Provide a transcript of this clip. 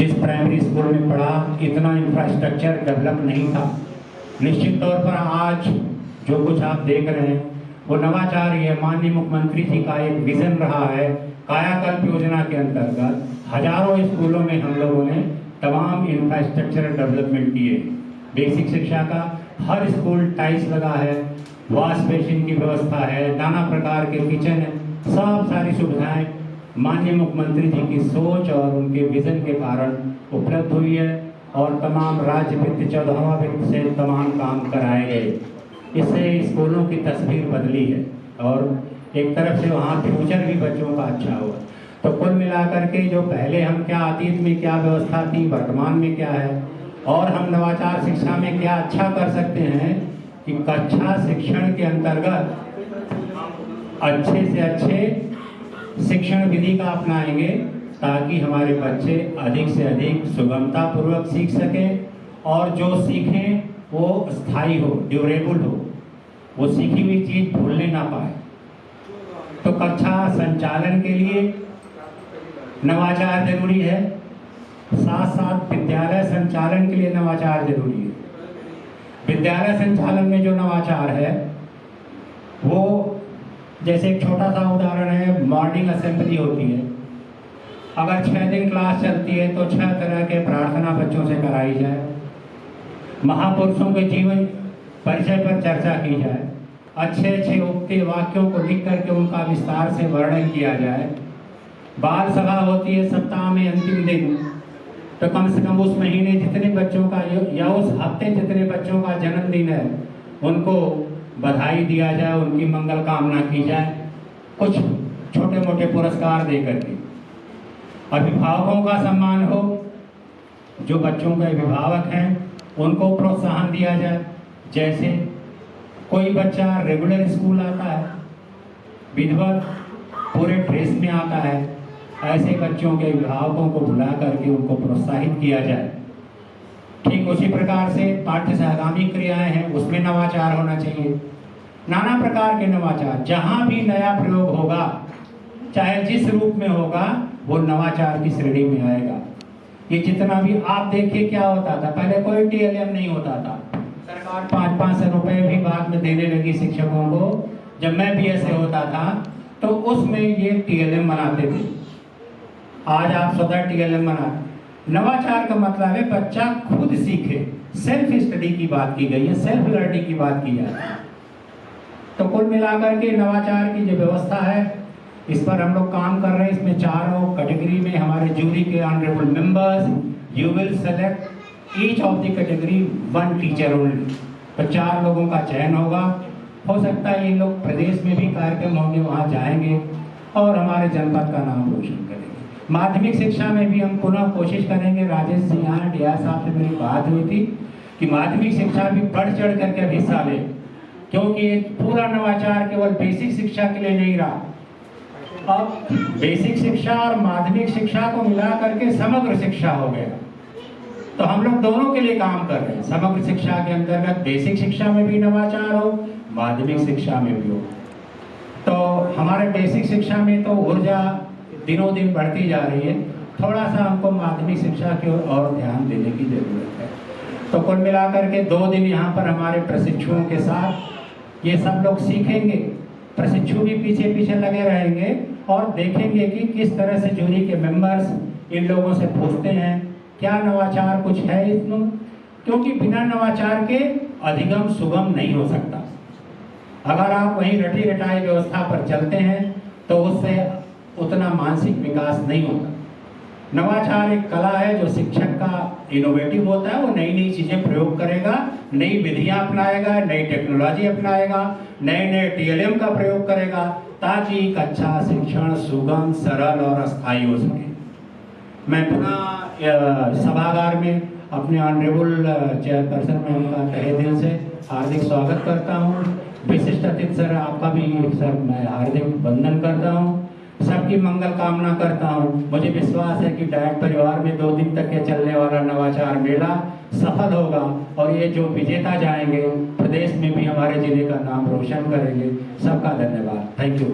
जिस primary school में पढ़ा इतना इंफ्रास्ट्रक्चर डेवलप नहीं था। निश्चित तौर पर आज जो कुछ आप देख रहे हैं वो नवाचार ये माननीय मुख्यमंत्री जी का एक विजन रहा है। कायाकल्प योजना के अंतर्गत हजारों स्कूलों में हम लोगों ने तमाम इंफ्रास्ट्रक्चर डेवलपमेंट किए। बेसिक शिक्षा का हर स्कूल टाइल्स लगा है, वॉश बेसिन की व्यवस्था है, नाना प्रकार के किचन है, सब सारी सुविधाएं माननीय मुख्यमंत्री जी की सोच और उनके विजन के कारण उपलब्ध हुई है। और तमाम राज्य वित्त 14वां वित्त से तमाम काम कराए गए। इससे स्कूलों की तस्वीर बदली है और एक तरफ से वहाँ फ्यूचर भी बच्चों का अच्छा हुआ। तो कुल मिलाकर के जो पहले हम क्या अतीत में क्या व्यवस्था थी, वर्तमान में क्या है और हम नवाचार शिक्षा में क्या अच्छा कर सकते हैं कि कक्षा शिक्षण के अंतर्गत अच्छे से अच्छे शिक्षण विधि का अपनाएंगे ताकि हमारे बच्चे अधिक से अधिक सुगमता पूर्वक सीख सकें और जो सीखें वो स्थायी हो, ड्यूरेबल हो, वो सीखी हुई चीज भूलने ना पाए। तो कक्षा संचालन के लिए नवाचार जरूरी है, साथ साथ विद्यालय संचालन के लिए नवाचार जरूरी है। विद्यालय संचालन में जो नवाचार है वो जैसे एक छोटा सा उदाहरण है, मॉर्निंग असेंबली होती है। अगर 6 दिन क्लास चलती है तो 6 तरह के प्रार्थना बच्चों से कराई जाए, महापुरुषों के जीवन परिचय पर चर्चा की जाए, अच्छे अच्छे उक्ति वाक्यों को लिख करके उनका विस्तार से वर्णन किया जाए। बाल सभा होती है सप्ताह में अंतिम दिन, तो कम से कम उस महीने जितने बच्चों का या उस हफ्ते जितने बच्चों का जन्मदिन है उनको बधाई दिया जाए, उनकी मंगल कामना की जाए, कुछ छोटे मोटे पुरस्कार दे करके। अभिभावकों का सम्मान हो, जो बच्चों के अभिभावक हैं उनको प्रोत्साहन दिया जाए। जैसे कोई बच्चा रेगुलर स्कूल आता है, विधिवत पूरे ड्रेस में आता है, ऐसे बच्चों के अभिभावकों को बुला करके उनको प्रोत्साहित किया जाए। ठीक उसी प्रकार से पाठ्य सहगामी क्रियाएं हैं, उसमें नवाचार होना चाहिए। नाना प्रकार के नवाचार, जहां भी नया प्रयोग होगा चाहे जिस रूप में होगा वो नवाचार की श्रेणी में आएगा। ये जितना भी आप देखिए क्या होता था, पहले कोई टीएलएम नहीं होता था, सरकार 500 रुपए भी बाद में देने लगी शिक्षकों को। जब मैं बीएसए होता था तो उसमें ये टीएलएम बनाते थे, आज आप स्वतः टीएलएम बनाते। नवाचार का मतलब है बच्चा खुद सीखे, सेल्फ स्टडी की बात की गई है, सेल्फ लर्निंग की बात की जाती है। तो कुल मिलाकर के नवाचार की जो व्यवस्था है इस पर हम लोग काम कर रहे हैं। इसमें चारों कैटेगरी में हमारे जूरी के honourable members, you will select each of the category 1 teacher only. तो 4 लोगों का चयन होगा। हो सकता है ये लोग प्रदेश में भी कार्यक्रम होंगे, वहाँ जाएंगे और हमारे जनपद का नाम रोशन करेंगे। माध्यमिक शिक्षा में भी हम पुनः कोशिश करेंगे। राजेश सिंह यहाँ डीआर साहब से मेरी बात हुई थी कि माध्यमिक शिक्षा भी बढ़ चढ़ करके हिस्सा ले, क्योंकि पूरा नवाचार केवल बेसिक शिक्षा के लिए नहीं रहा। अब बेसिक शिक्षा और माध्यमिक शिक्षा को मिला करके समग्र शिक्षा हो गया। तो हम लोग दोनों के लिए काम कर रहे हैं। समग्र शिक्षा के अंतर्गत बेसिक शिक्षा में भी नवाचार हो, माध्यमिक शिक्षा में भी हो। तो हमारे बेसिक शिक्षा में तो ऊर्जा दिनों दिन बढ़ती जा रही है, थोड़ा सा हमको माध्यमिक शिक्षा की ओर और ध्यान देने की जरूरत है। तो कुल मिलाकर के 2 दिन यहाँ पर हमारे प्रशिक्षुओं के साथ ये सब लोग सीखेंगे। प्रशिक्षु भी पीछे पीछे लगे रहेंगे और देखेंगे कि किस तरह से जूरी के मेंबर्स इन लोगों से पूछते हैं क्या नवाचार कुछ है इसमें, क्योंकि बिना नवाचार के अधिगम सुगम नहीं हो सकता। अगर आप वहीं रटी रटाई व्यवस्था पर चलते हैं तो उससे उतना मानसिक विकास नहीं होता। नवाचार एक कला है जो शिक्षक का इनोवेटिव होता है, वो नई नई चीजें प्रयोग करेगा, नई विधियां अपनाएगा, नई टेक्नोलॉजी अपनाएगा, नए नए टीएलएम का प्रयोग करेगा ताकि कक्षा शिक्षण सुगम, सरल और अस्थायी हो सके। मैं पुनः सभागार में अपने ऑनरेबल चेयरपर्सन में उनका तहे दिल से हार्दिक स्वागत करता हूँ। विशिष्ट अतिथि सर आपका भी सर मैं हार्दिक वंदन करता हूँ, सबकी मंगल कामना करता हूँ। मुझे विश्वास है कि डायट परिवार में 2 दिन तक के चलने वाला नवाचार मेला सफल होगा और ये जो विजेता जाएंगे प्रदेश में भी हमारे जिले का नाम रोशन करेंगे। सबका धन्यवाद, थैंक यू।